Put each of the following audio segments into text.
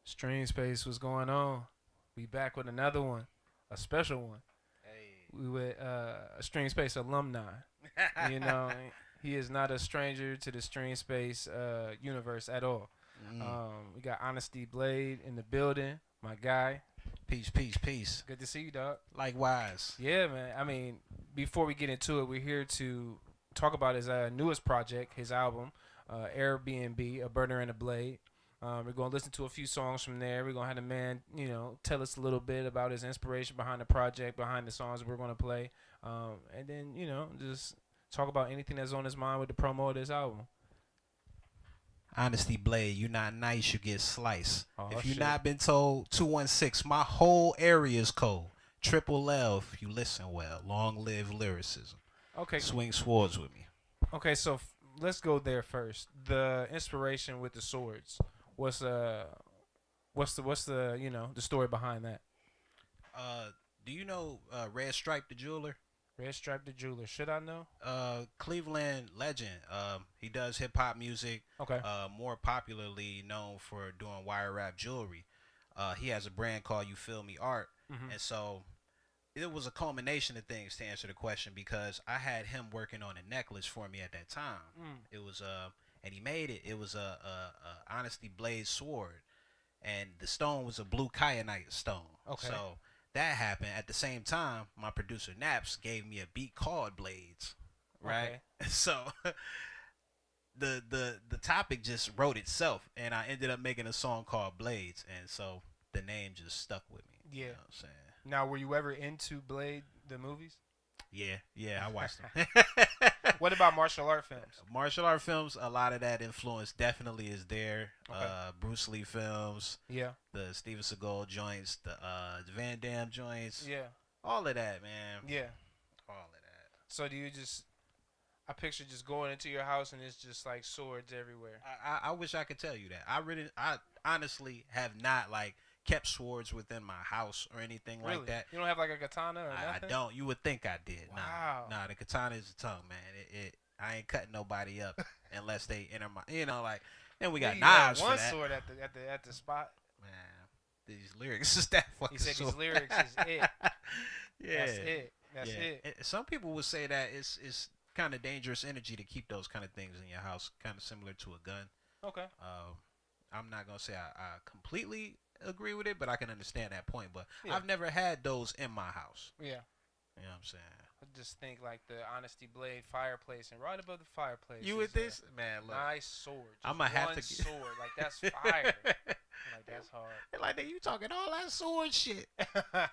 StreamSpace, what's going on? We back with another one, a special one. Hey. We with a StreamSpace alumni. You know, he is not a stranger to the StreamSpace universe at all. Mm. We got Honesty Blade in the building, my guy. Peace, peace, peace. Good to see you, dog. Likewise. Yeah, man. I mean, before we get into it, we're here to talk about his newest project, his album, Airbnb, A Burner and a Blade. We're going to listen to a few songs from there. We're going to have the man, tell us a little bit about his inspiration behind the project, behind the songs we're going to play. And then, just talk about anything that's on his mind with the promo of this album. Honesty Blade, you not nice, you get sliced. Oh, If you shit. not been told, 216, my whole area is cold. Triple L, if you listen well. Long live lyricism. Okay. Swing swords with me. Okay, so let's go there first. The inspiration with the swords. What's the story behind that? Do you know Red Stripe the jeweler? Red Stripe the jeweler. Should I know? Cleveland legend. He does hip hop music. Okay. More popularly known for doing wire wrap jewelry. He has a brand called You Feel Me Art, Mm-hmm. and so it was a culmination of things to answer the question because I had him working on a necklace for me at that time. It was and he made it. It was a Honesty Blade sword, and the stone was a blue kyanite stone. Okay. So that happened at the same time. My producer Naps gave me a beat called Blades, right? Okay. So the topic just wrote itself, and I ended up making a song called Blades, and so the name just stuck with me. Yeah. You know what I'm saying? Now, were you ever into Blade the movies? Yeah, I watched them. What about martial art films? Martial art films, a lot of that influence definitely is there. Okay. Bruce Lee films, Yeah. the Steven Seagal joints, the Van Damme joints, Yeah. all of that, man. Yeah. All of that. So do you just? I picture just going into your house and it's just like swords everywhere. I wish I could tell you that. I honestly have not like kept swords within my house or anything Really? like that. You don't have like a katana or I nothing? don't. You would think I did. Wow. Nah. The katana is the tongue, man. I ain't cutting nobody up unless they enter my. Like. Then we got You knives had for one that. sword at the spot. Man, these lyrics is that fucking. He said sword. these lyrics is it. Yeah. That's it. That's yeah. it. Some people would say that it's kind of dangerous energy to keep those kind of things in your house, kind of similar to a gun. Okay. I'm not gonna say I completely agree with it, but I can understand that point. But Yeah. I've never had those in my house. Yeah. You know what I'm saying? I just think like the Honesty Blade fireplace, and right above the fireplace. You with this, man? Look, Nice sword. I'ma have to sword. Like that's fire. Like that's hard. like you talking all that sword shit. I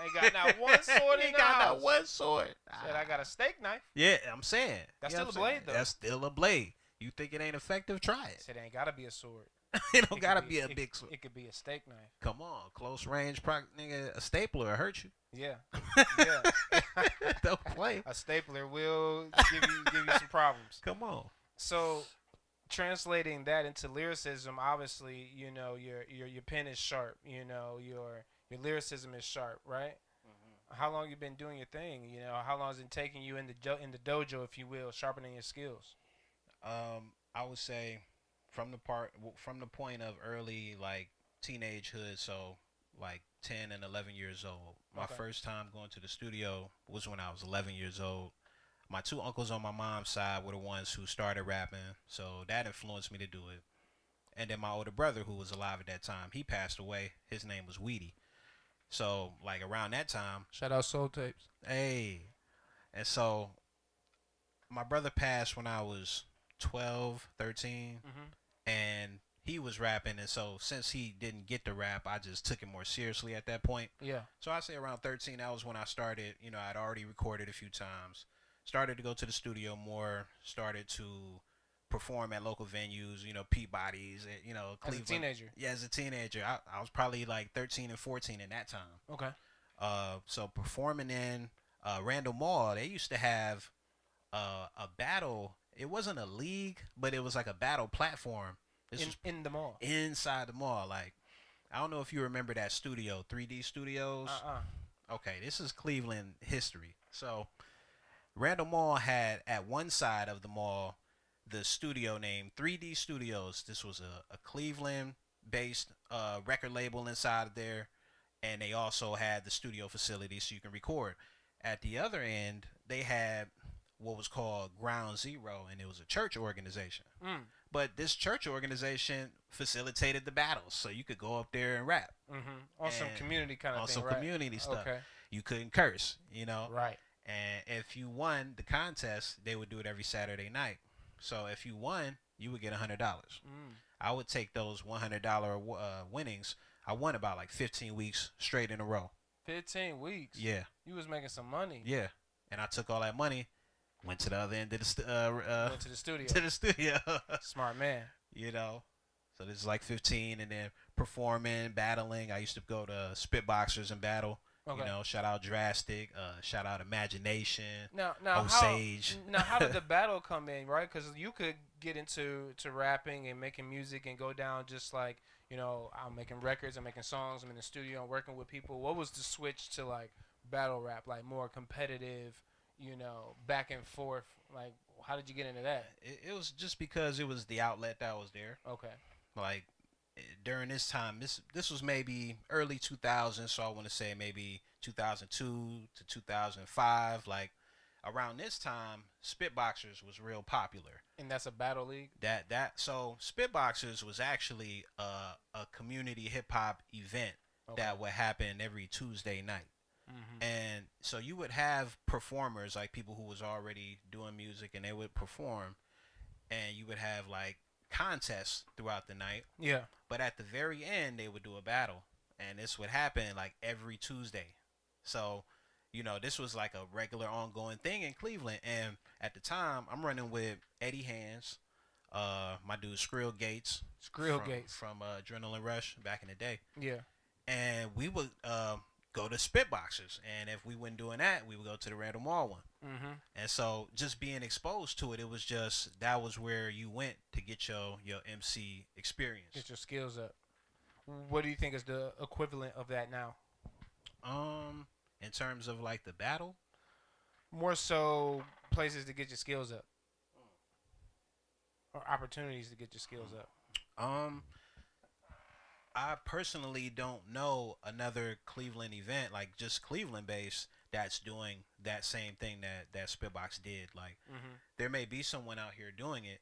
ain't got not one sword in Ain't the got house. not one sword. Said I got a steak knife. Yeah, I'm saying. That's You know still what a I'm blade, saying? though. That's still a blade. You think it ain't effective? Try it. Said it ain't gotta be a sword. It don't It gotta could be a it- big sword. It could be a steak knife. Come on, close range, nigga. A stapler will hurt you. Yeah. Yeah. Don't play. A stapler will give you some problems. Come on. So, translating that into lyricism, obviously, your pen is sharp. Your lyricism is sharp, right? How long you been doing your thing? How long has it taken you in the dojo, if you will, sharpening your skills? I would say from the point of early like teenagehood, so like 10 and 11 years old. My Okay. first time going to the studio was when I was 11 years old. My two uncles on my mom's side were the ones who started rapping, so that influenced me to do it. And then my older brother, who was alive at that time, he passed away. His name was Weedy. So like around that time, Shout out Soul Tapes. hey, and so my brother passed when I was 12, 13, and he was rapping, and so since he didn't get to rap, I just took it more seriously at that point. Yeah. So I say around 13, that was when I started. I'd already recorded a few times, started to go to the studio more, started to perform at local venues, Peabody's, As a Cleveland. teenager. Yeah, as a teenager, I was probably like 13 and 14 in that time. Okay. So performing in Randall Mall, they used to have a battle. It wasn't a league, but it was like a battle platform. This was In the mall. inside the mall. Like, I don't know if you remember that studio, 3D Studios. Okay, this is Cleveland history. So, Randall Mall had at one side of the mall the studio named 3D Studios. This was a Cleveland based record label inside of there, and they also had the studio facility so you can record. At the other end, they had what was called Ground Zero, and it was a church organization. Mm. But this church organization facilitated the battles, so you could go up there and rap. Mm-hmm. On some And community kind of on thing, some right? community stuff. Okay. You couldn't curse, you know. Right. And if you won the contest, they would do it every Saturday night. So if you won, you would get $100. Mm. I would take those $100 winnings. I won about like 15 weeks straight in a row. 15 weeks. Yeah, You was making some money. yeah. And I took all that money, went to the other end of Went to the studio. to the studio. Smart man. You know. So this is like 15, and then performing, battling. I used to go to Spitboxers and battle. Okay. You know, shout out Drastic, shout out Imagination, Now, Osage. how did the battle come in, right? Because you could get into rapping and making music and go down just like, I'm making records, I'm making songs, I'm in the studio, I'm working with people. What was the switch to like battle rap, like more competitive, back and forth? Like, how did you get into that? It was just because it was the outlet that was there. Okay. Like during this time, this was maybe early 2000s, so I want to say maybe 2002 to 2005. Like around this time, Spitboxers was real popular. And that's a battle league? So Spitboxers was actually a community hip hop event that would happen every Tuesday night. Mm-hmm. And so you would have performers, like people who was already doing music, and they would perform, and you would have like contests throughout the night. Yeah. But at the very end, they would do a battle, and this would happen like every Tuesday. So, this was like a regular ongoing thing in Cleveland. And at the time, I'm running with Eddie Hands, my dude Skrill Gates, from Adrenaline Rush back in the day. Yeah. And we would go to Spitboxers, and if we weren't doing that, we would go to the Randall Mall one. Mm-hmm. And so just being exposed to it, it was just that was where you went to get your MC experience. Get your skills up. What do you think is the equivalent of that now? In terms of like the battle, more so places to get your skills up, or opportunities to get your skills up. I personally don't know another Cleveland event, like just Cleveland based, that's doing that same thing that Spitbox did. Like, there may be someone out here doing it,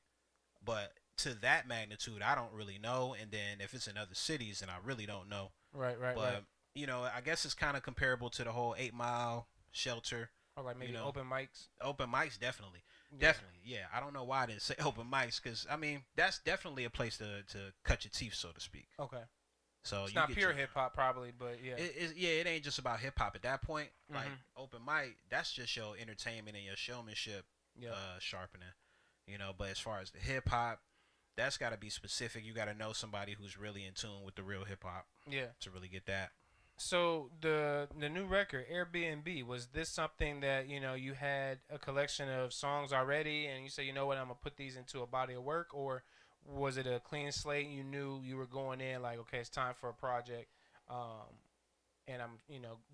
but to that magnitude, I don't really know. And then if it's in other cities, then I really don't know. Right. But I guess it's kind of comparable to the whole 8 Mile shelter. Or like maybe open mics. Open mics, definitely. Definitely, yeah. I don't know why I didn't say open mics, because I mean that's definitely a place to cut your teeth, so to speak. Okay. So it's not pure hip hop, probably, but yeah. It ain't just about hip hop at that point. Like open mic, that's just your entertainment and your showmanship sharpening. But as far as the hip hop, that's got to be specific. You got to know somebody who's really in tune with the real hip hop. Yeah. To really get that. So the new record, Airbnb, was this something that you had a collection of songs already, and you say, I'm gonna put these into a body of work, or was it a clean slate? You knew you were going in like, okay, it's time for a project, and I'm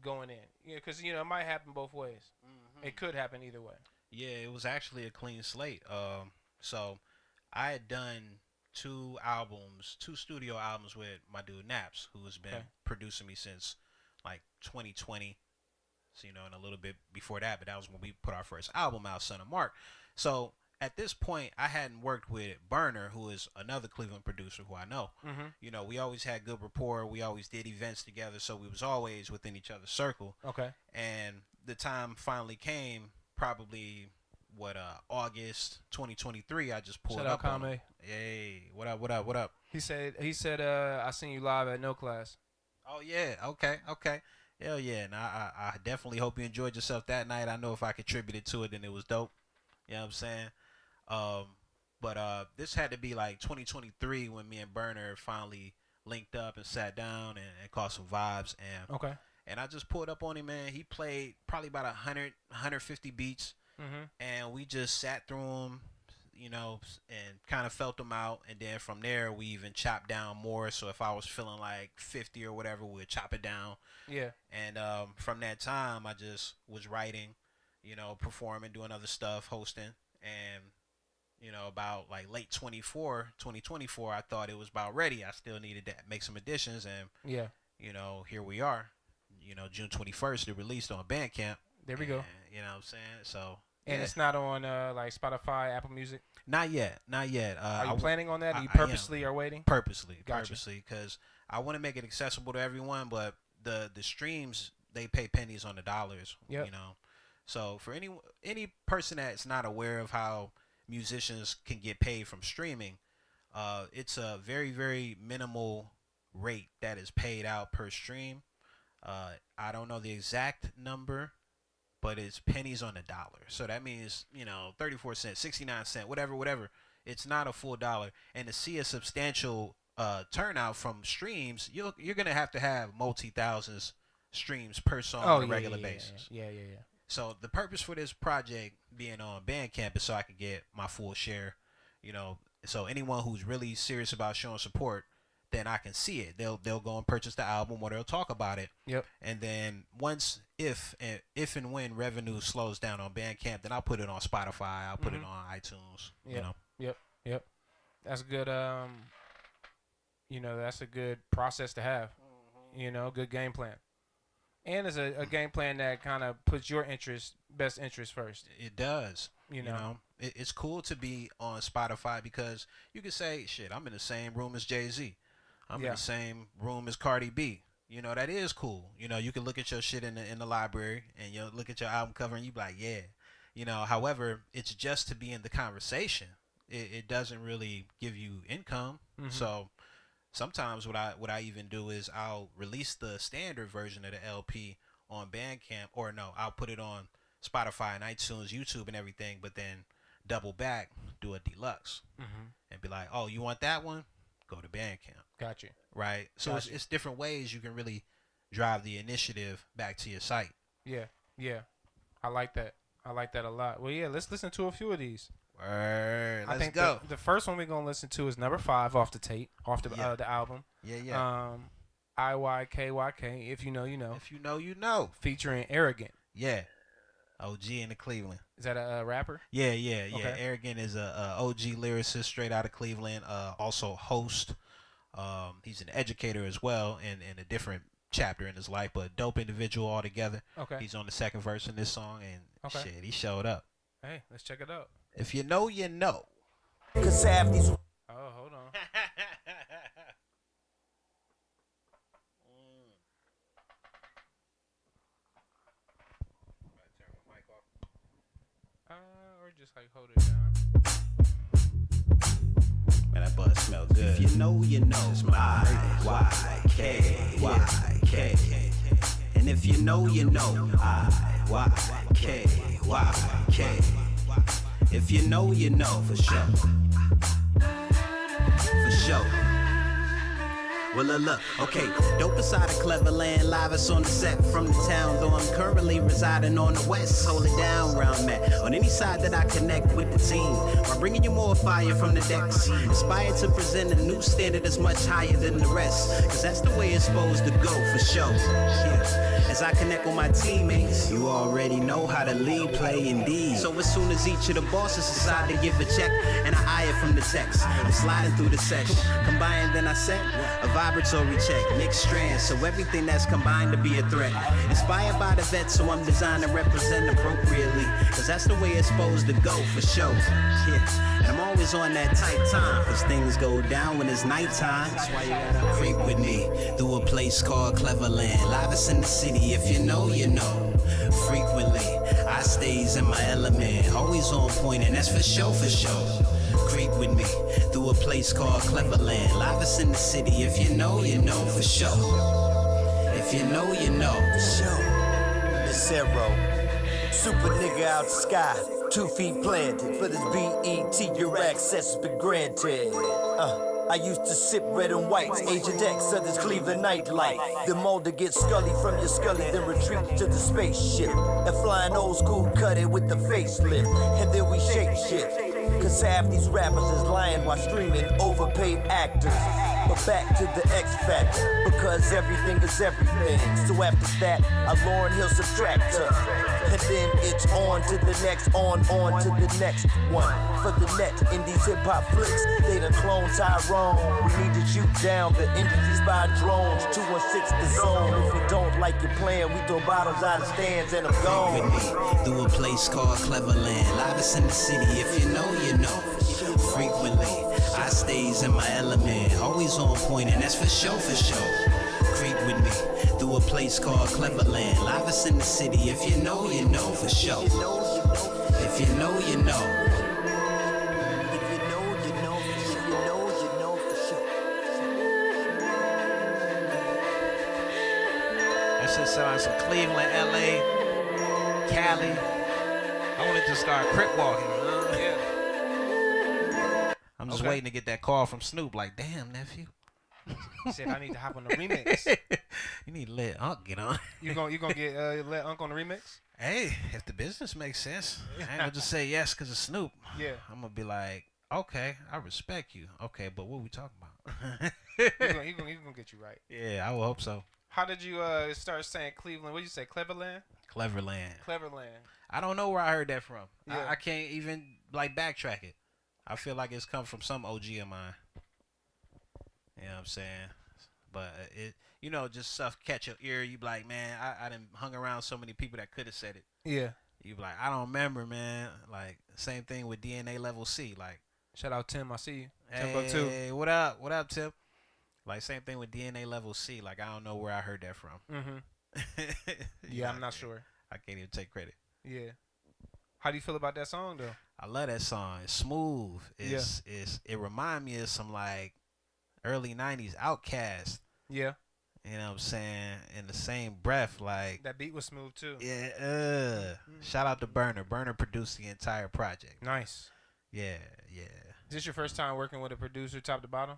going in, because it might happen both ways. Mm-hmm. It could happen either way. Yeah, it was actually a clean slate. So I had done two studio albums with my dude Naps, who has been producing me since like 2020. So, and a little bit before that, but that was when we put our first album out, Son of Mark. So at this point, I hadn't worked with Burner, who is another Cleveland producer who I know. Mm-hmm. We always had good rapport. We always did events together, so we was always within each other's circle. Okay. And the time finally came, probably August 2023. I just pulled up on him. Hey, what up? He said I seen you live at No Class. Oh yeah, okay. Hell yeah, and I definitely hope you enjoyed yourself that night. I know if I contributed to it, then it was dope. You know what I'm saying? But this had to be like 2023 when me and Burner finally linked up and sat down and caught some vibes. And I just pulled up on him, man. He played probably about 150 beats. Mm-hmm. And we just sat through them, and kind of felt them out. And then from there, we even chopped down more. So if I was feeling like 50 or whatever, we'd chop it down. Yeah. And from that time, I just was writing, performing, doing other stuff, hosting. And you know, about like late 2024, I thought it was about ready. I still needed to make some additions, and Yeah. you know, here we are. You know, June 21st, it released on Bandcamp. There we go. You know what I'm saying? So. And Yeah. it's not on like Spotify, Apple Music. Not yet. Are you planning on that? Are you I am. purposely are waiting? Purposely, Gotcha. because I want to make it accessible to everyone. But the streams, they pay pennies on the dollars. Yep. You know, so for any person that's not aware of how musicians can get paid from streaming, it's a very, very minimal rate that is paid out per stream. I don't know the exact number, but it's pennies on the dollar. So that means, you know, 34 cents, 69 cents, whatever. It's not a full dollar. And to see a substantial turnout from streams, you're going to have multi-thousands streams per song on a regular basis. Yeah. So the purpose for this project being on Bandcamp is so I can get my full share, you know. So anyone who's really serious about showing support, then I can see it. They'll go and purchase the album, or they'll talk about it. Yep. And then if and when revenue slows down on Bandcamp, then I'll put it on Spotify. I'll put it on iTunes. Yep. You know. Yep. That's good. You know, that's a good process to have. You know, good game plan. And it's a game plan that kind of puts your best interest first. It does. You know? It's cool to be on Spotify because you can say, shit, I'm in the same room as Jay-Z. I'm in the same room as Cardi B. You know, that is cool. You know, you can look at your shit in the library and you look at your album cover and you be like, yeah. You know, however, it's just to be in the conversation. It doesn't really give you income. Mm-hmm. So sometimes what I even do is I'll release the standard version of the LP on Bandcamp, or no, I'll put it on Spotify and iTunes, YouTube and everything, but then double back, do a deluxe, and be like, oh, you want that one? Go to Bandcamp. Gotcha. Right? So it's different ways you can really drive the initiative back to your site. Yeah. I like that a lot. Well, yeah, let's listen to a few of these. Let's I think go. The first one we're going to listen to is number 5 off the tape, off the album. Yeah. IYKYK, If You Know, You Know. If you know, you know. Featuring Arrogant. Yeah. OG in the Cleveland. Is that a rapper? Yeah. Okay. Arrogant is a OG lyricist straight out of Cleveland. Also host. He's an educator as well in a different chapter in his life, but dope individual altogether. Okay. He's on the second verse in this song, and Okay. shit, he showed up. Hey, let's check it out. If you know, you know. Cause half these Oh, hold on. Or just like hold it down. Man, that bud smell good. If you know, you know. I-Y-K-Y-K. And if you know, you know. I-Y-K-Y-K. If you know, you know. For sure. For sure. Well, look, okay, dope aside of Cleverland, live us on the set from the town, though I'm currently residing on the west, hold it down where I'm at, on any side that I connect with the team, while bringing you more fire from the decks, inspired to present a new standard that's much higher than the rest, cause that's the way it's supposed to go, for sure, yeah. As I connect with my teammates, you already know how to lead play indeed, so as soon as each of the bosses decide to give a check, and I eye it from the text, I'm sliding through the session, combined then I set a vibratory check, mixed strands, so everything that's combined to be a threat. Inspired by the vet, so I'm designed to represent appropriately, cause that's the way it's supposed to go, for sure. Yeah. And I'm always on that tight time, cause things go down when it's nighttime. That's why you gotta creep with me through a place called Cleverland. Livest in the city, if you know, you know. Frequently, I stays in my element, always on point, and that's for sure, for sure. Creep with me through a place called Cleverland. Livest in the city, if you know, you know, for sure. If you know, you know, for sure. It's Zero, super nigga out the sky, 2 feet planted. For this BET, your access has been granted. I used to sip red and whites, Agent X of this Cleveland nightlight. The molder gets scully from your scully, then retreat to the spaceship. And flying old school cut it with the facelift, and then we shape shift. Cause half these rappers is lying while streaming overpaid actors. But back to the X Factor, because everything is everything. So after that, I Lauryn Hill subtractor. And then it's on to the next, on to the next one. For the net, in these hip-hop flicks, they done clone Tyrone. We need to shoot down the industry's by drones. 216 the zone. If you don't like your plan, we throw bottles out of stands and I'm gone. With me through a place called Cleverland. Livest in the city, if you know, you know. Frequently, I stays in my element. Always on point, and that's for sure, for sure. Creep with me through a place called Cleverland. Livest in the city, if you know, you know, for sure. If you know, you know. If you know, you know. If you know, you know for sure. That shit sound like some Cleveland, LA, Cali. I want to just start crip walking. Yeah. I'm just Okay. waiting to get that call from Snoop. Like, damn, nephew. He said I need to hop on the remix. You need to let Unc get on. You gonna get let Unc on the remix? Hey, if the business makes sense, I ain't gonna just say yes because of Snoop. Yeah. I'm gonna be like, okay, I respect you. Okay, but what we talking about? He gonna get you right. Yeah, I will hope so. How did you start saying Cleveland? What did you say, Cleverland? Cleverland. Cleverland. I don't know where I heard that from. Yeah. I can't even like backtrack it. I feel like it's come from some OG of mine. You know what I'm saying? But it, you know, just stuff catch your ear. You be like, man, I done hung around so many people that could have said it. Yeah. You be like, I don't remember, man. Like, same thing with DNA Level C. Like, Shout out Tim, I see you. Timbo too. hey, what up? What up, Tim? Like, same thing with DNA Level C. Like, I don't know where I heard that from. Mm-hmm. You Yeah, know, I'm not sure. I can't even take credit. Yeah. How do you feel about that song though? I love that song. It's smooth. It remind me of some like early 90s Outkast. Yeah. You know what I'm saying? In the same breath, like, That beat was smooth too. yeah. Shout out to Burner. Burner produced the entire project. Nice. Yeah. Is this your first time working with a producer top to bottom?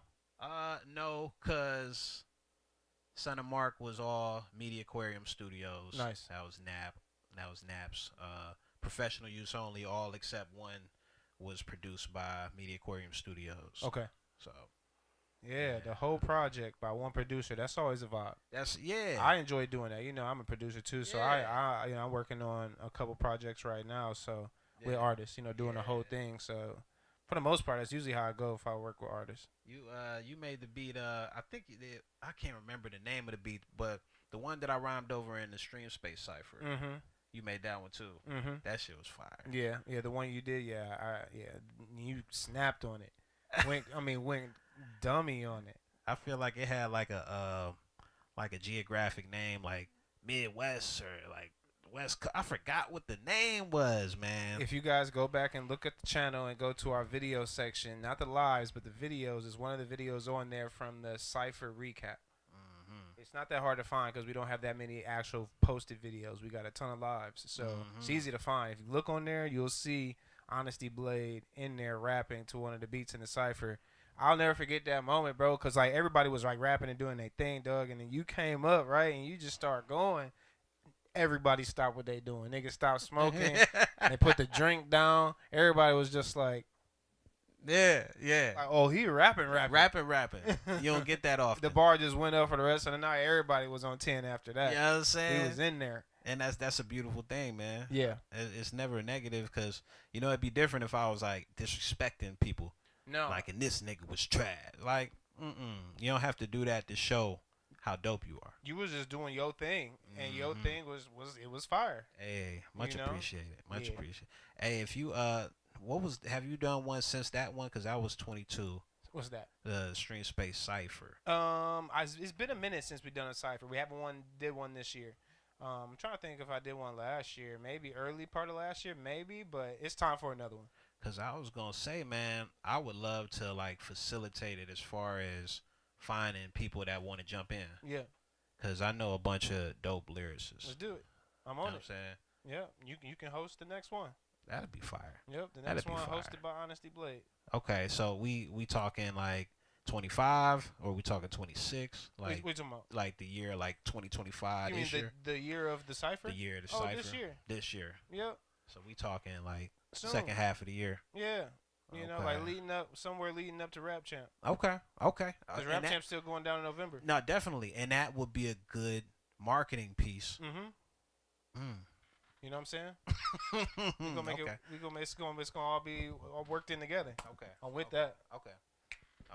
No, cause Son of Mark was all Media Aquarium Studios. Nice. That was Naps. Professional use only. All except one was produced by Media Aquarium Studios. Okay. So Yeah, the whole project by one producer. That's always a vibe. that's yeah. I enjoy doing that. You know, I'm a producer too, so I I'm working on a couple projects right now. So with artists, you know, doing the whole thing. So for the most part, that's usually how I go if I work with artists. You made the beat. I think you did. I can't remember the name of the beat, but the one that I rhymed over in the StreamSpace cipher. Mm-hmm. You made that one too. Mm-hmm. That shit was fire. Yeah, the one you did. Yeah, you snapped on it. Went dummy on it. I feel like it had like a geographic name, like Midwest or like West. I forgot what the name was, man. If you guys go back and look at the channel and go to our video section, not the lives, but the videos, is one of the videos on there from the Cypher recap. It's not that hard to find because we don't have that many actual posted videos. We got a ton of lives, so it's easy to find. If you look on there, you'll see Honasty Blade in there rapping to one of the beats in the Cypher. I'll never forget that moment, bro, because like everybody was like rapping and doing their thing, Doug, and then you came up, right, and you just start going. Everybody stopped what they doing. Niggas stopped smoking. They put the drink down. Everybody was just like, yeah. like, oh, he rapping. Rapping. You don't get that often. The bar just went up for the rest of the night. Everybody was on 10 after that. You know what I'm saying? He was in there. And that's a beautiful thing, man. Yeah. It's never a negative because, you know, it'd be different if I was like disrespecting people. No. Like, and this nigga was trash. Like, you don't have to do that to show how dope you are. You was just doing your thing, and your thing was fire. Hey, much You know? appreciated. Much Yeah. appreciated. Hey, if you have you done one since that one? Because I was 22. What's that? The StreamSpace cipher. It's been a minute since we done a cipher. We haven't did one this year. I'm trying to think if I did one last year, maybe early part of last year, maybe, but it's time for another one. Cause I was gonna say, man, I would love to like facilitate it as far as finding people that want to jump in. Yeah. Cause I know a bunch of dope lyricists. Let's do it. I'm You know on what I'm it. saying? Yeah, you can host the next one. That'd be fire. Yep, the That'd next be one fire. hosted by Honasty Blade. Okay, so we talking like 25 or we talking 26? Like What you talking about? like the year like 2025 You mean this year? the year of the cipher? The year of the Oh, cipher. this year. This year. Yep. So we talking like Soon. second half of the year. Yeah. You know, like Okay. leading up to Rap Champ. Okay. Because Rap Champ's still going down in November. No, definitely. And that would be a good marketing piece. Mm-hmm. You know what I'm saying? We gonna make it. We gonna. It's gonna all be all worked in together. Okay. I'm with that. Okay.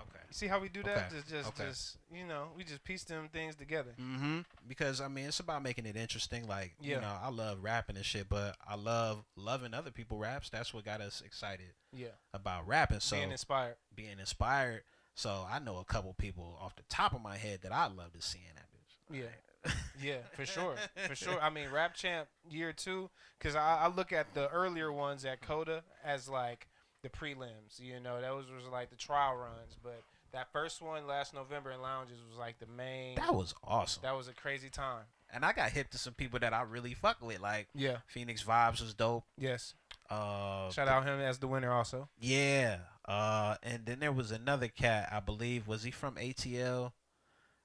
Okay. You see how we do that? Okay. Just you know, we just piece them things together. Mm-hmm. Because I mean, it's about making it interesting. Like, Yeah. you know, I love rapping and shit, but I love loving other people raps. That's what got us excited Yeah. about rapping. So Being inspired. being inspired. So I know a couple people off the top of my head that I'd love to see in that bitch. Yeah. Yeah, for sure. For sure. I mean, Rap Champ year 2, because I look at the earlier ones at Coda as like the prelims. You know, those was like the trial runs. But that first one last November in Lounges was like the main. That was awesome. That was a crazy time. And I got hip to some people that I really fuck with. Like, Yeah. Phoenix Vibes was dope. Yes. Shout out him as the winner also. Yeah. And then there was another cat, I believe. Was he from ATL?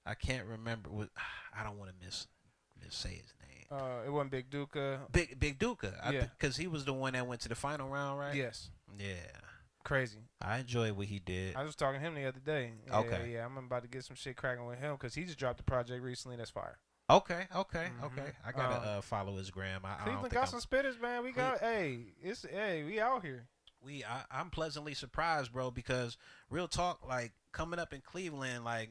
I can't remember. I don't want to say his name. It wasn't Big Duca. Big Duca. Yeah. Because he was the one that went to the final round, right? Yes. Yeah. Crazy. I enjoyed what he did. I was talking to him the other day. Yeah, Okay. Yeah, I'm about to get some shit cracking with him because he just dropped a project recently that's fire. Okay. Mhm. I gotta follow his gram. I don't Cleveland think got some spitters, man. We got we out here. I'm pleasantly surprised, bro, because real talk, like coming up in Cleveland, like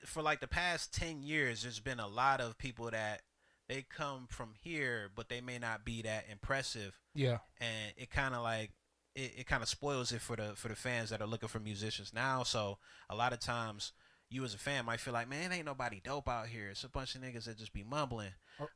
for like the past 10 years, there's been a lot of people that they come from here, but they may not be that impressive, Yeah. and it kind of like it kind of spoils it for the fans that are looking for musicians now. So a lot of times, you as a fan might feel like, man, ain't nobody dope out here. It's a bunch of niggas that just be mumbling,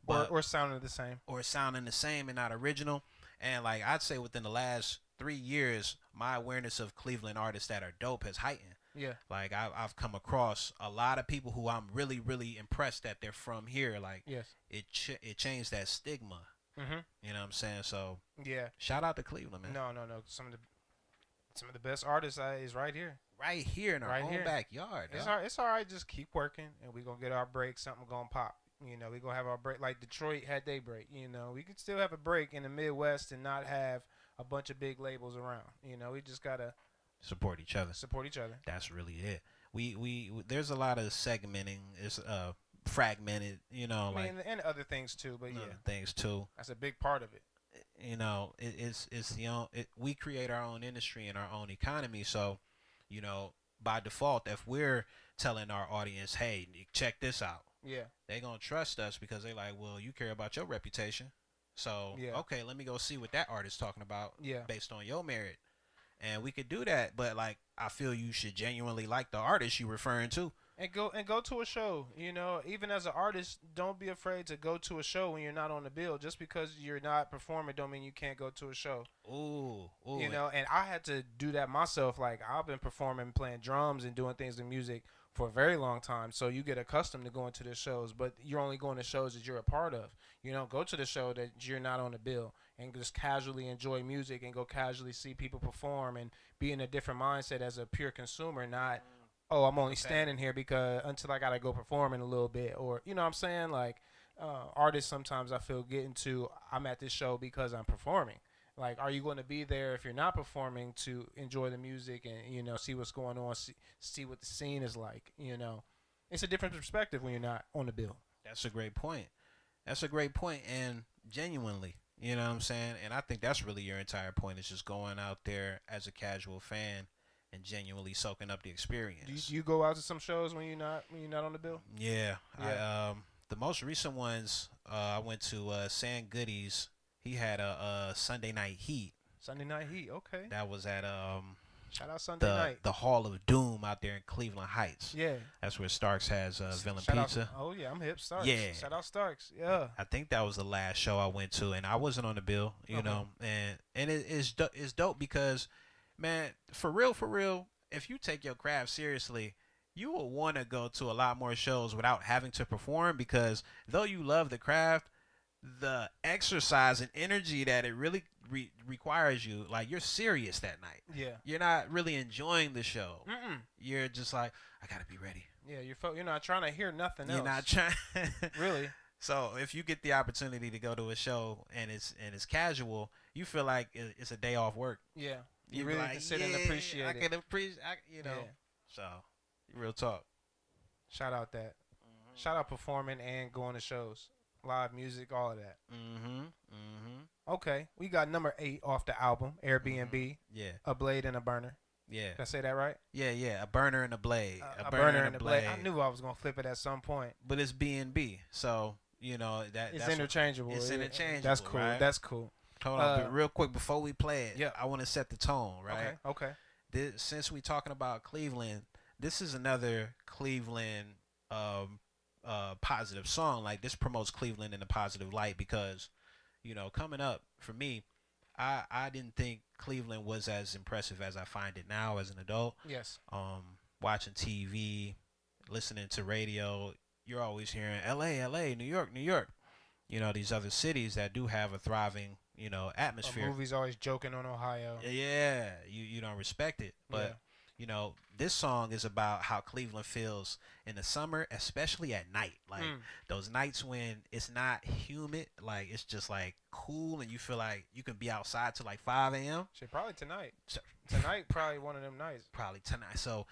Or sounding the same. or sounding the same and not original. And like I'd say, within the last 3 years, my awareness of Cleveland artists that are dope has heightened. Yeah. Like I've come across a lot of people who I'm really, really impressed that they're from here. Like Yes. it changed that stigma. Mhm. You know what I'm saying? So Yeah. shout out to Cleveland, man. No. Some of the best artists is right here. Right here in our Right own here. backyard. It's all right. Just keep working, and we gonna get our break. Something gonna pop. You know, we gonna have our break. Like Detroit had their break. You know, we can still have a break in the Midwest and not have a bunch of big labels around. You know, we just gotta Support each other. support each other. That's really it. We there's a lot of segmenting. It's fragmented. You know, I mean, and other things too. But yeah, things too. that's a big part of it. You know, it's we create our own industry and our own economy. So, you know, by default, if we're telling our audience, hey, check this out, Yeah. they gonna trust us because they like, well, you care about your reputation. So Yeah. okay, let me go see what that artist's talking about Yeah. based on your merit. And we could do that, but like I feel you should genuinely like the artist you referring to. And go to a show. You know, even as an artist, don't be afraid to go to a show when you're not on the bill. Just because you're not performing, don't mean you can't go to a show. Ooh. You know, and I had to do that myself. Like I've been performing, playing drums, and doing things in music for a very long time. So you get accustomed to going to the shows, but you're only going to shows that you're a part of. You know, go to the show that you're not on the bill and just casually enjoy music and go casually see people perform and be in a different mindset as a pure consumer, not, oh, I'm only standing here because until I got to go perform in a little bit. Or, you know what I'm saying? Like, artists sometimes I feel get into, I'm at this show because I'm performing. Like, are you going to be there if you're not performing to enjoy the music and, you know, see what's going on, see what the scene is like, you know? It's a different perspective when you're not on the bill. That's a great point. And genuinely, you know what I'm saying? And I think that's really your entire point, is just going out there as a casual fan and genuinely soaking up the experience. Do you go out to some shows when you're not on the bill? Yeah. Yeah. The most recent ones, I went to San Goodies. He had a Sunday Night Heat. Sunday Night Heat, okay. That was at Shout out Sunday night. the Hall of Doom out there in Cleveland Heights. Yeah. That's where Starks has Villain Shout Pizza. Oh yeah, I'm hip Starks. Yeah. Shout out Starks. Yeah. I think that was the last show I went to, and I wasn't on the bill, you know. And it's dope because, man, for real, if you take your craft seriously, you will want to go to a lot more shows without having to perform, because though you love the craft, the exercise and energy that it really requires you, like, you're serious that night. Yeah. You're not really enjoying the show. Mm-mm. You're just like, I gotta be ready. Yeah, you're not trying to hear nothing else. You're not trying. Really. So if you get the opportunity to go to a show and it's casual, you feel like it's a day off work. Yeah. You You really like, can sit and appreciate I it. can appreciate, you know. Yeah. So, real talk. Shout out that. Shout out performing and going to shows. live music, all of that. Mm-hmm. Mm-hmm. Okay, we got number 8 off the album, Airbnb, Yeah. A Blade and a Burner. Yeah. Did I say that right? Yeah. A burner and a blade. A burner and a blade. I knew I was gonna flip it at some point. But it's B&B, so you know it's interchangeable. It's interchangeable. That's cool. Right? That's cool. Hold on, but real quick before we play it, yeah. I want to set the tone, right? Okay. Since we talking about Cleveland, this is another Cleveland positive song. Like, this promotes Cleveland in a positive light because, you know, coming up for me, I didn't think Cleveland was as impressive as I find it now as an adult. Yes. Watching TV, listening to radio, you're always hearing LA, New York. You know, these other cities that do have a thriving, you know, atmosphere. Movies always joking on Ohio. Yeah, you don't respect it. But, you know, this song is about how Cleveland feels in the summer, especially at night. Like, those nights when it's not humid, like, it's just, like, cool, and you feel like you can be outside till, like, 5 a.m. Shit, probably tonight. Tonight, probably one of them nights. Probably tonight. So,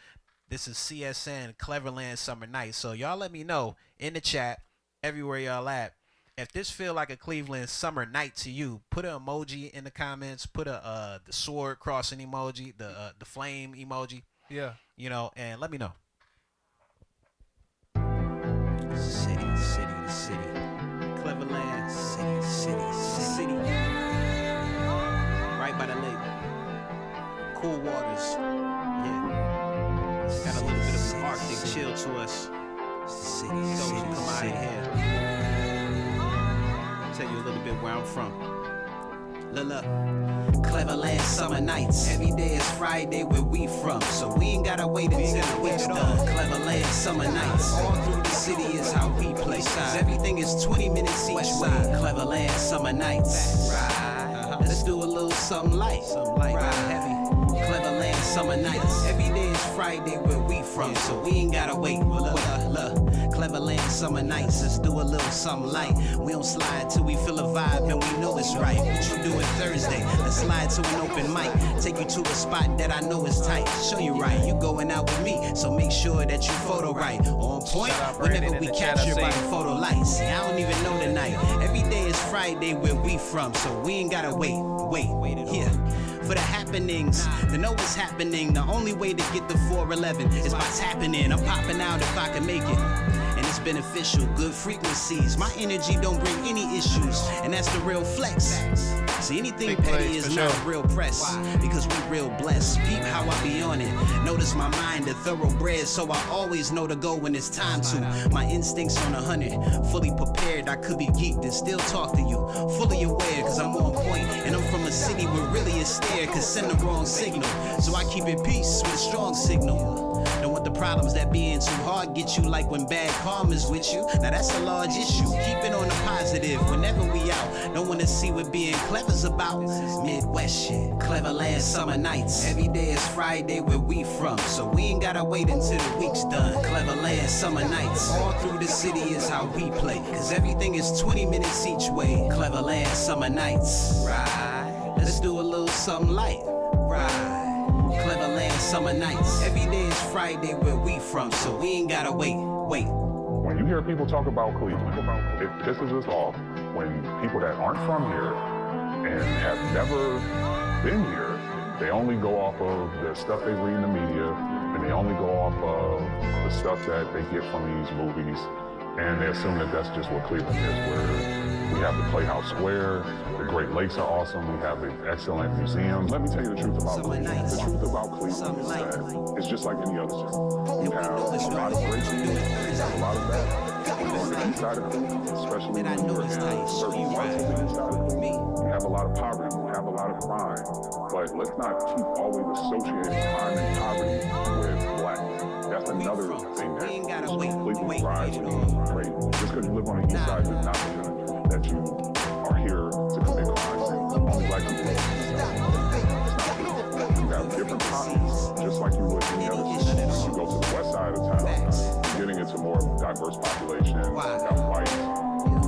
this is CSN Cleverland Summer Nights. So, y'all let me know in the chat, everywhere y'all at, if this feel like a Cleveland summer night to you, put an emoji in the comments. Put the sword crossing emoji, the flame emoji. Yeah. You know, and let me know. City to city. Cleverland, city. Right by the lake. Cool waters. Yeah. Got a little bit of Arctic chill to us. City. Come out here. Tell you a little bit where I'm from. Look. Cleverland summer nights. Every day is Friday where we from, so we ain't gotta wait until the week's done. Cleverland summer nights. All through the city is how we play. Cause everything is 20 minutes each way. Cleverland summer nights. Right. Let's do a little something light. Ride heavy. Cleverland summer nights. Every day is Friday where we from, so we ain't gotta wait. Look. Cleverland summer nights. Let's do a little something light. We don't slide till we feel a vibe and we know it's right. What you doing Thursday? Let's slide to an open mic. Take you to a spot that I know is tight. Show you right. You going out with me, so make sure that you photo right. On point whenever we capture by the photo lights. See, I don't even know the night. Every day is Friday where we from, so we ain't gotta wait. Yeah. For the happenings, to know what's happening, the only way to get the 411 is by tapping in. I'm popping out if I can make it. And it's beneficial, good frequencies. My energy don't bring any issues, and that's the real flex. See, anything Big petty plays, is for not sure. a real press, because we real blessed. Peep how I be on it. Notice my mind, a thoroughbred, so I always know to go when it's time to. My instincts on 100, fully prepared. I could be geeked and still talk to you, fully aware, cause I'm on point. And I'm from a city where really is stare could send the wrong signal. So I keep it peace with a strong signal. Don't want the problems that being too hard get you, like when bad karma's with you. Now that's a large issue. Keep it on the positive whenever we out. Don't wanna see what being clever's about. Midwest shit, Cleverland summer nights. Every day is Friday where we from, so we ain't gotta wait until the week's done. Cleverland summer nights. All through the city is how we play, cause everything is 20 minutes each way. Cleverland summer nights. Right. Let's do a little something light. Right. Cleverland summer nights. Every day is Friday where we from, so we ain't gotta wait. When you hear people talk about Cleveland, it pisses us off when people that aren't from here and have never been here, they only go off of the stuff they read in the media, and they only go off of the stuff that they get from these movies, and they assume that that's just what Cleveland is, where we have the Playhouse Square, the Great Lakes are awesome, we have an excellent museum. Let me tell you the truth about Cleveland. The truth about Cleveland is that it's just like any other city. You have a lot of great people, you have a lot of bad. When you're on the east side of Cleveland, especially when you're in certain parts of the east side of Cleveland, you have a lot of poverty, you have a lot of crime. But let's not keep always associating crime and poverty with black. That's another thing that completely drives me crazy. Just because you live on the east side does not mean that you are here to commit crimes and only black people live on the east side. It's not true. You have different pockets, just like you would in the other cities. When you go to the west side of town, you're getting into more diverse population. You got whites, you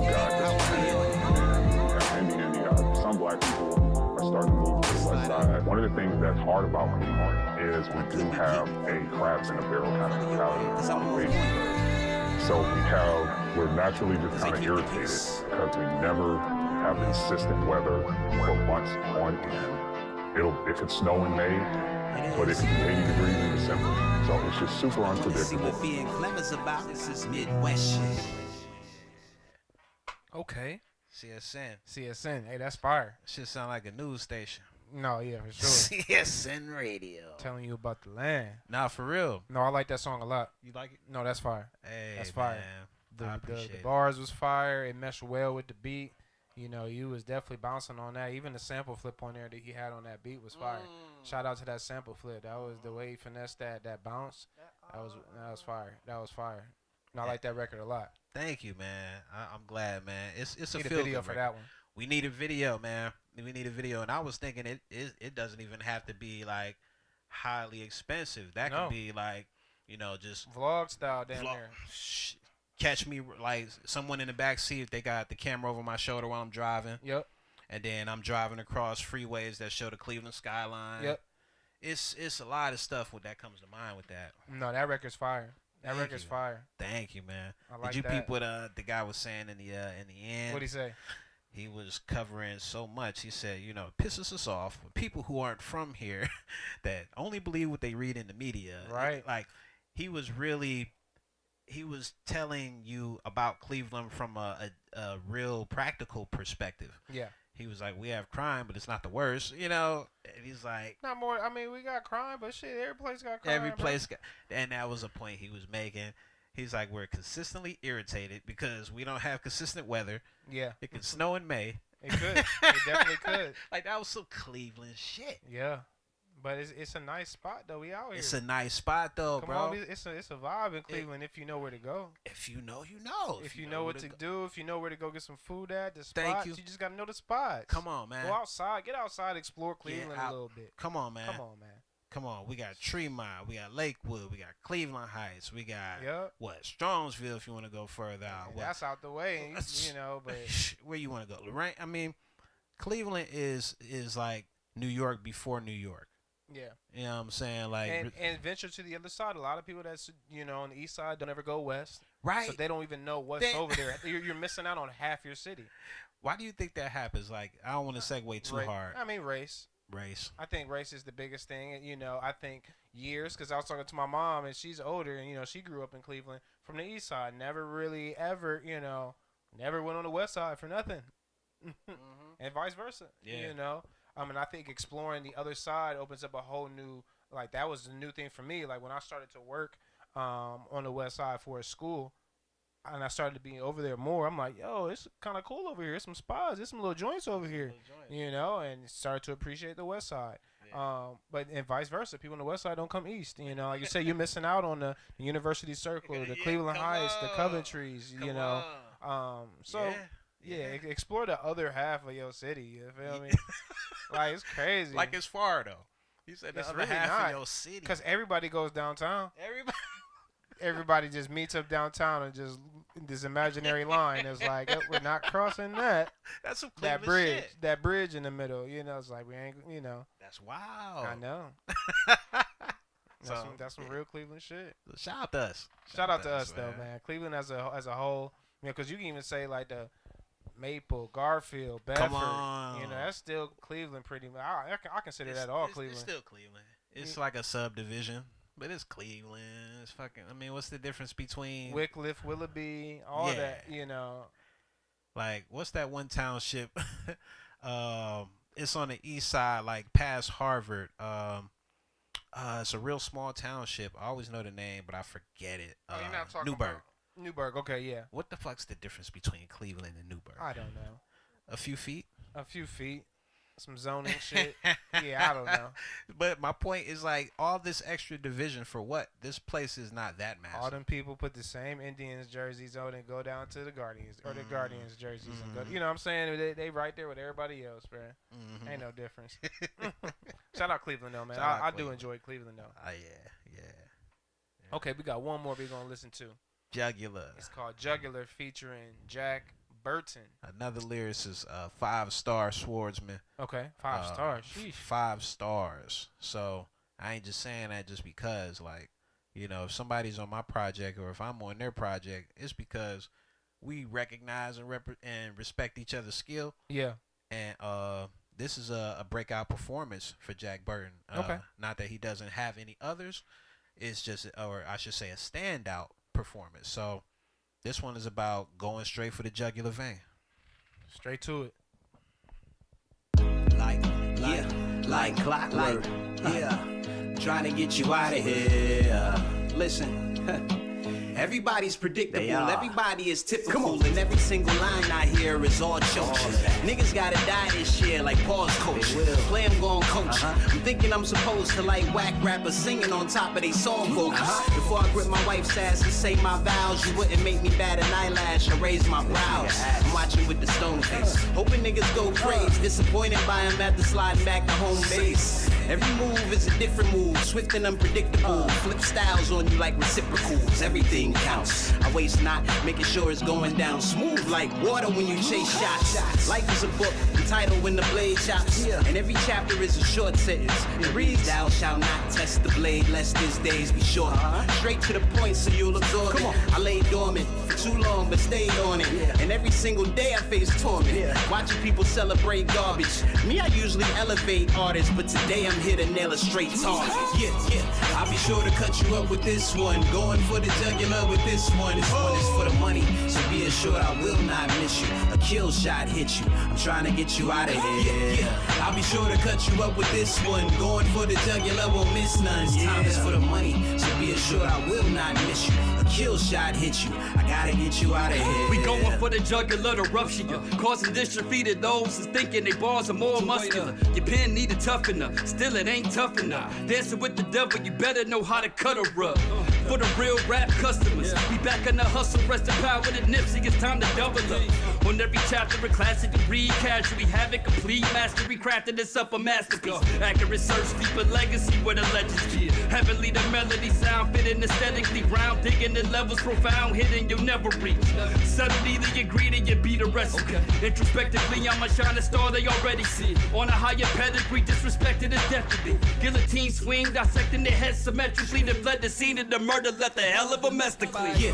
got Hispanic, and you have Indian, you got some black people are starting to move to the west side. One of the things that's hard about Cleveland is we do have a crabs in a barrel kind of mentality on the base. So we're naturally just kind of irritated because we never have consistent weather for months on end. It could snow in May, but it could be 80 degrees in December. So it's just super See unpredictable. what being clever's about. This is Midwest shit. Okay. CSN. CSN. Hey, that's fire. Shit sound like a news station. No, yeah, for sure. CSN Radio. Telling you about the land. Nah, for real. No, I like that song a lot. You like it? No, that's fire. Hey, That's fire. man. I The appreciate it. bars was fire. It meshed well with the beat. You know, you was definitely bouncing on that. Even the sample flip on there that he had on that beat was fire. Shout out to that sample flip. That was the way he finessed that bounce. That was fire. That was fire. And I like that record a lot. Thank you, man. I'm glad, man. It's a Need a feel video for that one. We need a video, man. We need a video, and I was thinking it doesn't even have to be like highly expensive. That No. could be like, just Vlog style down vlog- there. catch me like someone in the back seat if they got the camera over my shoulder while I'm driving, Yep. and then I'm driving across freeways that show the Cleveland skyline. Yep. It's a lot of stuff that comes to mind with that. No, that record's fire. That Thank record's you. fire. Thank you, man. I like Did you that. peep what the guy was saying in the end? What'd he say? He was covering so much. He said, it pisses us off when people who aren't from here that only believe what they read in the media. Right. Like, he was telling you about Cleveland from a real practical perspective. Yeah. He was like, we have crime, but it's not the worst, And he's like, Not more. I mean, we got crime, but shit, every place got crime. every bro. place got, and that was a point he was making. He's like, we're consistently irritated because we don't have consistent weather. Yeah. It can snow in May. It could. It definitely could. Like, that was some Cleveland shit. Yeah. But it's a nice spot though. We out here. It's a nice spot though, Come bro. on, it's a vibe in Cleveland if you know where to go. If you know, you know. If you know what to do, if you know where to go get some food at, the Thank spots, you. you just gotta know the spots. Come on, man. Go outside, get outside, explore Cleveland a little bit. Come on, man. Come on, man. Come on. We got Tremont. We got Lakewood. We got Cleveland Heights. We got Yep. what? Strongsville. If you want to go further out. What? That's out the way, but Where you want to go? Lorraine. I mean, Cleveland is like New York before New York. yeah. You know what I'm saying? Like, And venture to the other side. A lot of people that's on the east side don't ever go west, right? so they don't even know what's over there. You're missing out on half your city. Why do you think that happens? Like, I don't want to segue too hard. I mean, race. Race. I think race is the biggest thing. I think years, because I was talking to my mom, and she's older, and, she grew up in Cleveland from the east side. Never really ever, never went on the west side for nothing. And vice versa. Yeah. I think exploring the other side opens up a whole new, like, that was a new thing for me. Like, when I started to work on the west side for a school, and I started to be over there more, I'm like, yo, it's kind of cool over here. There's some spots. There's some little joints over here, and started to appreciate the west side. Yeah. And vice versa. People on the west side don't come east. Like you said, you're missing out on the University Circle, the Cleveland Heights, the Coventrys, explore the other half of your city. You feel me? Like, it's crazy. Like, it's far though. You said the It's other really half not, of your city. because everybody goes downtown. Everybody. Just meets up downtown and just this imaginary line is like, "Oh, we're not crossing that That's some Cleveland bridge, shit. that bridge in the middle. It's like we ain't, That's wild. I know. So, That's some real Cleveland shit. Shout out to us. Shout out to us though, man. Cleveland as a whole, because you can even say like the Maple, Garfield, Bedford. Come on. That's still Cleveland pretty much. I consider that all Cleveland. It's still Cleveland. It's like a subdivision, but it's Cleveland. It's fucking. I mean, what's the difference between Wickliffe, Willoughby, all that. Like, what's that one township? It's on the east side, like past Harvard. It's a real small township. I always know the name, but I forget it. You're not talking Newburgh. about Newburgh. Okay, yeah. What the fuck's the difference between Cleveland and Newburgh? I don't know. A few feet. A few feet, some zoning shit. Yeah, I don't know. But my point is, like, all this extra division for what? This place is not that massive. All them people put the same Indians jerseys on and go down to the Guardians or the Guardians jerseys and go. You know what I'm saying? They right there with everybody else, man. Ain't no difference. Shout out Cleveland though, man. I do enjoy Cleveland though. Yeah. Okay, we got one more we're gonna listen to. Jugular. It's called Jugular featuring Jack Burton. Another lyricist, 5-star swordsman. Okay, 5 stars. Sheesh. 5 stars. So I ain't just saying that just because, like, You know, if somebody's on my project or if I'm on their project, it's because we recognize and and respect each other's skill. Yeah. And this is a breakout performance for Jack Burton. Okay. Not that he doesn't have any others. It's just, or I should say, a standout performance. So this one is about going straight for the jugular vein. Straight to it. Like clockwork. Yeah. Trying to get you out of here. Listen. Everybody's predictable, everybody is typical, and every single line I hear is all choke. Niggas gotta die this year like Paul's coach. Play him gon' coach. I'm thinking I'm supposed to like whack rappers singing on top of they song vocals. Before I grip my wife's ass and say my vows, you wouldn't make me bat an eyelash or raise my brows. I'm watching with the stone face, hoping niggas go crazy. Disappointed by him after sliding back to home base. Every move is a different move, swift and unpredictable. Flip styles on you like reciprocals. Everything counts. I waste not, making sure it's going down smooth like water when you chase shots. Life is a book, entitled When the Blade Chops. And every chapter is a short sentence. It reads, thou shalt not test the blade, lest his days be short. Straight to the point so you'll absorb it. I lay dormant for too long but stayed on it. And every single day I face torment. Watching people celebrate garbage. Me, I usually elevate artists, but today I'm here to nail a straight target. I'll be sure to cut you up with this one. Going for the jugular with this one. This one is for the money, so be assured I will not miss you. A kill shot hit you. I'm trying to get you out of here. I'll be sure to cut you up with this one. Going for the jugular, won't miss none. Time is for the money, so be assured I will not miss you. A kill shot hit you. I gotta get you out of here. We going for the jugular to rupture you, causing dystrophy to those is thinking they bars are more muscular. Your pen need to toughen up, still it ain't tough enough. Dancing with the devil, you better know how to cut a rug. For the real rap customers, we back on the hustle, rest in power to Nipsey, it's time to double up. On every chapter of classic, you read casually, have it complete mastery, crafting this up a masterpiece. Accurate search, deep a legacy where the legends be. Heavenly the melody sound, fitting aesthetically, round digging the levels profound, hidden you'll never reach. Suddenly they agree to you be the recipe. Introspectively, I'm a shining star they already see. On a higher pedigree, disrespected is death to be. Guillotine swing, dissecting their heads symmetrically, then fled the scene of the murder, left a hell of a mess to clean.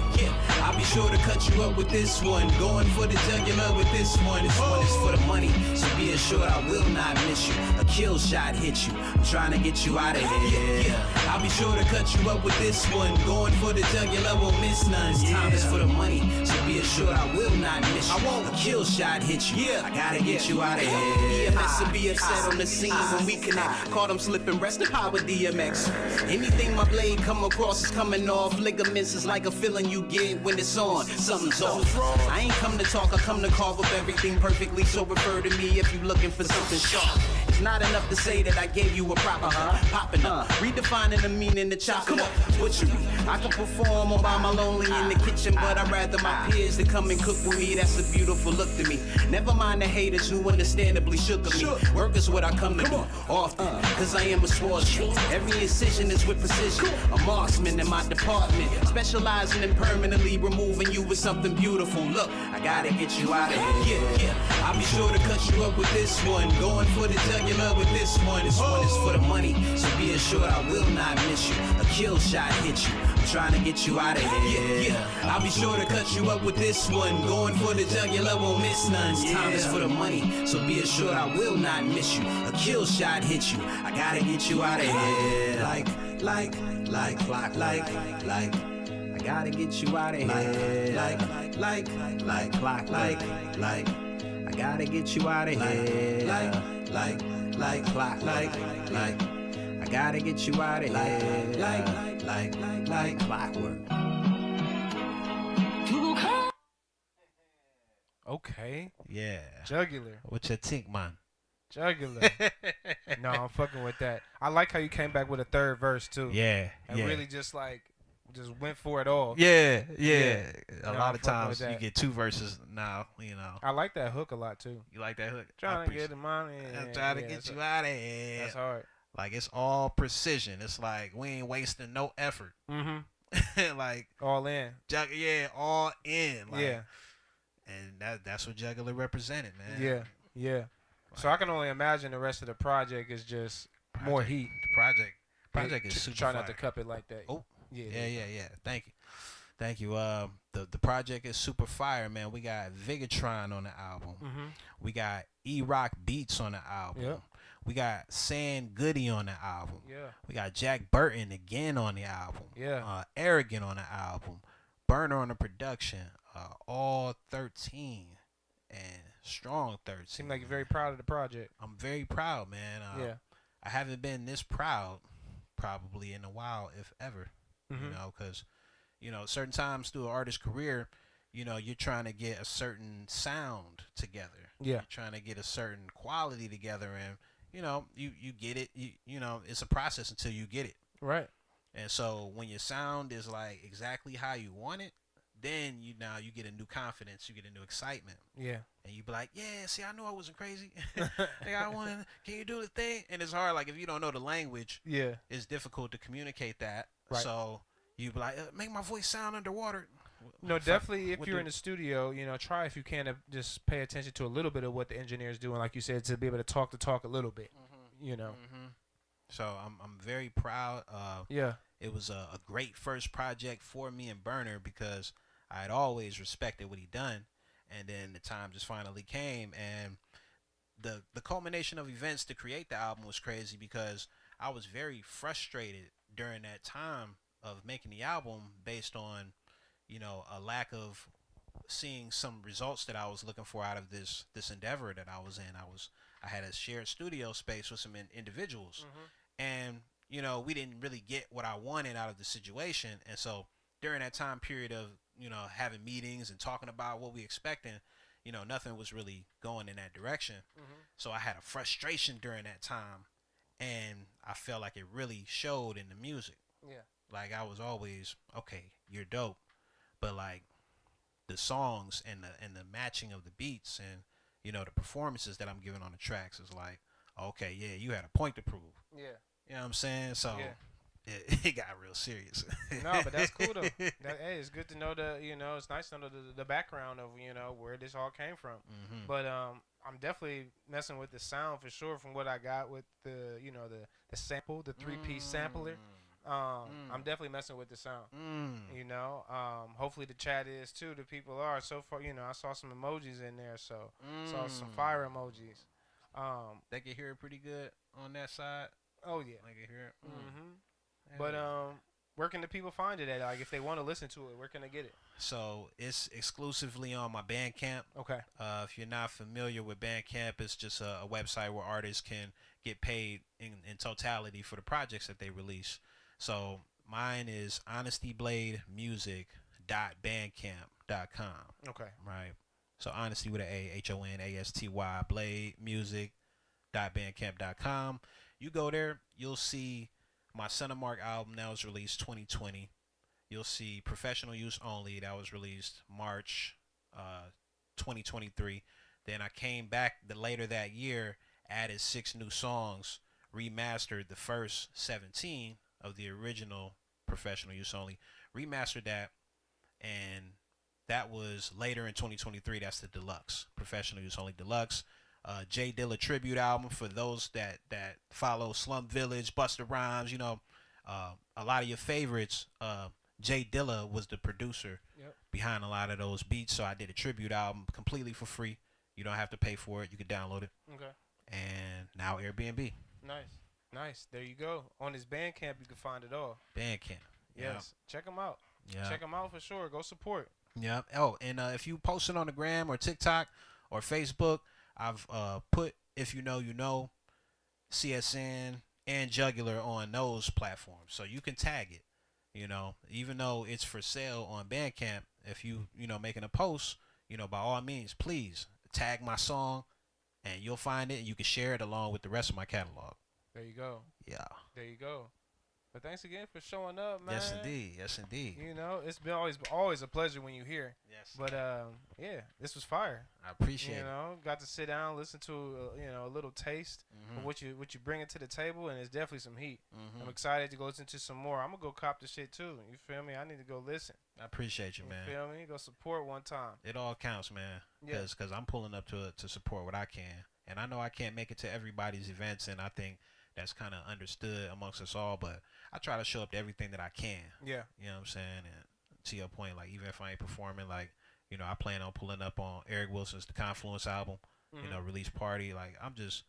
I'll be sure to cut you up with this one. Going for the jugular with this one. This one is for the money, so be assured I will not miss you. A kill shot hit you. I'm trying to get you out of here. I'll be sure to cut you up with this one. Going for the jugular, won't miss none. Time is for the money, so be assured I will not miss you. A kill shot hit you. I gotta get you out of here. EMS will be upset on the scene when we connect. Caught him slipping, rest in power DMX. Anything my blade come across is coming off. Ligaments is like a feeling you get when it's on. Something's off. I ain't come to talk, I come to carve up everything perfectly. So refer to me if you looking for something sharp. It's not enough to say that I gave you a proper popping up, redefining the meaning to chopping up. Butchery. I can perform all by my lonely in the kitchen, but I'd rather my peers to come and cook with me. That's a beautiful look to me. Never mind the haters who understandably shook of me. Work is what I come to do often, cause I am a swordsman. Every incision is with precision. A marksman in my department, specializing in permanently removing you with something beautiful. Look, I gotta get you out of here. I'll be sure to cut you up with this one. Going for the jugular with this one. This one is for the money, so be assured I will not miss you. A kill shot hit you. I'm trying to get you out of here. I'll be sure to cut you up with this one. Going for the jugular, won't miss none. Time is for the money, so be assured I will not miss you. A kill shot hit you. I gotta get you out of here. Like. I gotta get you out of here. Like. I gotta get you out of here. Like. I gotta get you out of here. Like clockwork. Okay. Yeah. Jugular. What you think, man? Jugular. No, I'm fucking with that. I like how you came back with a third verse too. Yeah. And really just went for it all. Yeah. A No, lot I'm of fucking times with you that. get two verses now, you know. I like that hook a lot too. You like that hook? Trying to get the money. I'm trying to get you out of here. That's hard. Like, it's all precision. It's like we ain't wasting no effort. Mm-hmm. Like, All in. all in. Like, Yeah. And that's what Jugular represented, man. Yeah. So I can only imagine the rest of the project is just more heat. The project is super Try fire. not to cup it like that. Oh. Yeah. Thank you. The project is super fire, man. We got Vigatron on the album. Mm-hmm. We got E-Rock Beats on the album. Yep. We got San Goody on the album. Yeah. We got Jack Burton again on the album. Yeah. Arrogant on the album. Burner on the production. All 13 and Strong 13. Seem like you're very proud of the project. I'm very proud, man. Yeah. I haven't been this proud probably in a while, if ever. Mm-hmm. You know, because certain times through an artist's career, you're trying to get a certain sound together. Yeah. You're trying to get a certain quality together, and you get it. It's a process until you get it. Right. And so when your sound is like exactly how you want it, then you get a new confidence, you get a new excitement. Yeah. And you be like, yeah, see, I knew I wasn't crazy. Can you do the thing? And it's hard, like if you don't know the language, Yeah. it's difficult to communicate that. Right. So you be like, make my voice sound underwater. No, definitely. If you're in the studio, try if you can to just pay attention to a little bit of what the engineer's doing, like you said, to be able to talk a little bit. So I'm very proud. Yeah. It was a great first project for me and Burner because I had always respected what he done, and then the time just finally came, and the culmination of events to create the album was crazy because I was very frustrated during that time of making the album based on a lack of seeing some results that I was looking for out of this endeavor that I was in. I had a shared studio space with some individuals, and we didn't really get what I wanted out of the situation. And so during that time period of having meetings and talking about what we expecting, nothing was really going in that direction. So I had a frustration during that time, and I felt like it really showed in the music. Yeah. Like I was always, okay, you're dope, but like the songs and the matching of the beats and the performances that I'm giving on the tracks is like, okay, yeah, you had a point to prove. Yeah. You know what I'm saying? So Yeah. it got real serious. No, but that's cool though. Hey, it's good to know it's nice to know the background of where this all came from. But I'm definitely messing with the sound for sure from what I got with the the sample, the 3-piece sampler. I'm definitely messing with the sound. Hopefully the chat is too. The people are so far. I saw some emojis in there, so saw some fire emojis. They can hear it pretty good on that side. Oh yeah, They can hear it. But where can the people find it at? Like if they want to listen to it, where can they get it? So it's exclusively on my Bandcamp. Okay. If you're not familiar with Bandcamp, it's just a website where artists can get paid in totality for the projects that they release. So mine is honestyblademusic.bandcamp.com. Okay. Right. So Honasty with an A, HONASTY, Blade Music.bandcamp.com. You go there, you'll see my Son of Mark album that was released 2020. You'll see Professional Use Only that was released March 2023. Then I came back later that year, added 6 new songs, remastered the first 17 of the original Professional Use Only, remastered that, and that was later in 2023. That's the deluxe, Professional Use Only Deluxe. Jay Dilla tribute album for those that follow Slum Village, Busta Rhymes, a lot of your favorites. Jay Dilla was the producer behind a lot of those beats, so I did a tribute album completely for free. You don't have to pay for it. You can download it. Okay. And now Airbnb. Nice. There you go. On his Bandcamp, you can find it all. Bandcamp. Yes. Check them out. Yeah. Check them out for sure. Go support. Yeah. Oh, and if you post it on the gram or TikTok or Facebook, I've put If You Know, You Know, CSN, and Jugular on those platforms. So you can tag it, even though it's for sale on Bandcamp. If you, making a post, by all means, please tag my song and you'll find it and you can share it along with the rest of my catalog. There you go. Yeah. There you go. But thanks again for showing up, man. Yes, indeed. Yes, indeed. It's been always a pleasure when you're here. Yes. But yeah, this was fire. I appreciate it. Got to sit down, listen to a little taste of what you bringing to the table, and it's definitely some heat. I'm excited to go listen to some more. I'm gonna go cop the shit too. You feel me? I need to go listen. I appreciate you, man. You feel me? Go support one time. It all counts, man. Yeah. Cause I'm pulling up to support what I can, and I know I can't make it to everybody's events, and I think that's kind of understood amongst us all. But I try to show up to everything that I can. Yeah. You know what I'm saying? And to your point, like even if I ain't performing, like I plan on pulling up on Eric Wilson's The Confluence album, release party. Like I'm just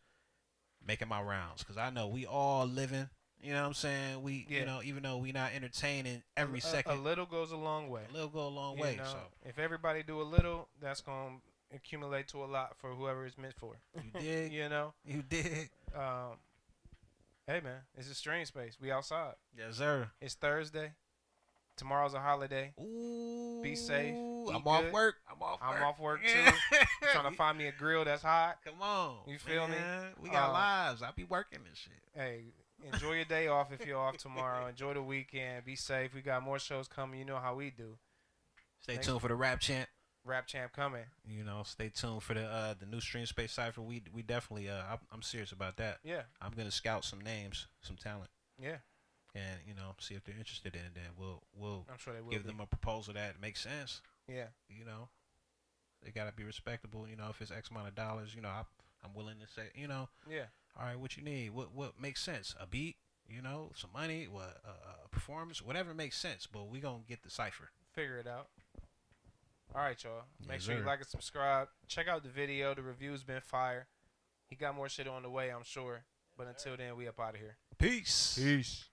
making my rounds because I know we all living. You know what I'm saying? We, even though we not entertaining every second, a little goes a long way. A little go a long way. So if everybody do a little, that's gonna accumulate to a lot for whoever it's meant for. You did. You did. Hey man, it's a StreamSpace. We outside. Yes, sir. It's Thursday. Tomorrow's a holiday. Ooh. Be safe. I'm off work. I'm off work too. Trying to find me a grill that's hot. Come on. You feel me? We got lives. I be working this shit. Hey. Enjoy your day off if you're off tomorrow. Enjoy the weekend. Be safe. We got more shows coming. You know how we do. Stay tuned for the Rap Champ. Rap Champ coming. Stay tuned for the new StreamSpace cipher. We definitely I'm serious about that. Yeah. I'm gonna scout some names, some talent. Yeah. And see if they're interested in it. Then we'll I'm sure they will give them a proposal that makes sense. Yeah. They gotta be respectable. If it's X amount of dollars, I'm willing to say. Yeah. All right, what you need? What makes sense? A beat, some money, a performance, whatever makes sense. But we gonna get the cipher. Figure it out. All right, y'all. Make Yes, sure you sir. like and subscribe. Check out the video. The review's been fire. He got more shit on the way, I'm sure. But until then, we up out of here. Peace. Peace.